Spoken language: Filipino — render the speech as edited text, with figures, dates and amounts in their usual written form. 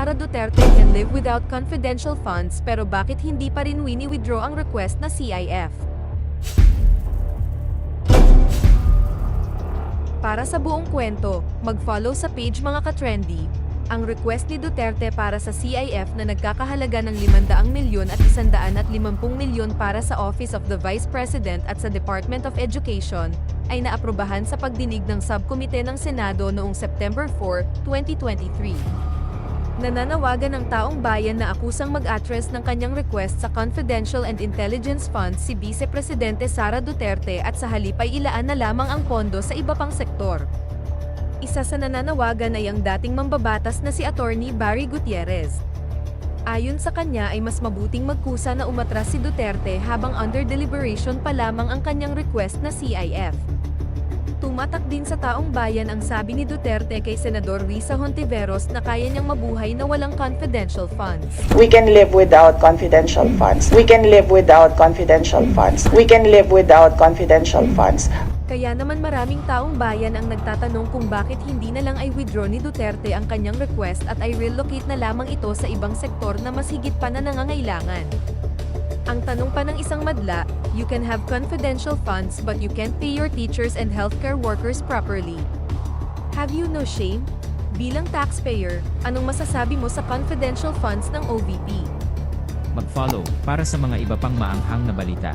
Sara Duterte can live without confidential funds pero bakit hindi pa rin wini-withdraw ang request na CIF? Para sa buong kwento, mag-follow sa page mga ka-trendy. Ang request ni Duterte para sa CIF na nagkakahalaga ng 500 milyon at 150 milyon para sa Office of the Vice President at sa Department of Education, ay naaprubahan sa pagdinig ng subkomite ng Senado noong September 4, 2023. Nananawagan ng taong bayan na akusang mag-address ng kanyang request sa Confidential and Intelligence Funds si Vice Presidente Sara Duterte at sa halip ay ilaan na lamang ang pondo sa iba pang sektor. Isa sa nananawagan ay ang dating mambabatas na si Attorney Barry Gutierrez. Ayon sa kanya ay mas mabuting magkusa na umatras si Duterte habang under deliberation pa lamang ang kanyang request na CIF. Tumatak din sa taong bayan ang sabi ni Duterte kay Senador Risa Hontiveros na kaya niyang mabuhay na walang confidential funds. We can live without confidential funds. We can live without confidential funds. We can live without confidential funds. Kaya naman maraming taong bayan ang nagtatanong kung bakit hindi na lang ay withdraw ni Duterte ang kanyang request at ay relocate na lamang ito sa ibang sektor na mas higit pa na nangangailangan. Ang tanong pa ng isang madla, you can have confidential funds but you can't pay your teachers and healthcare workers properly. Have you no shame? Bilang taxpayer, anong masasabi mo sa confidential funds ng OVP? Mag-follow para sa mga iba pang maanghang na balita.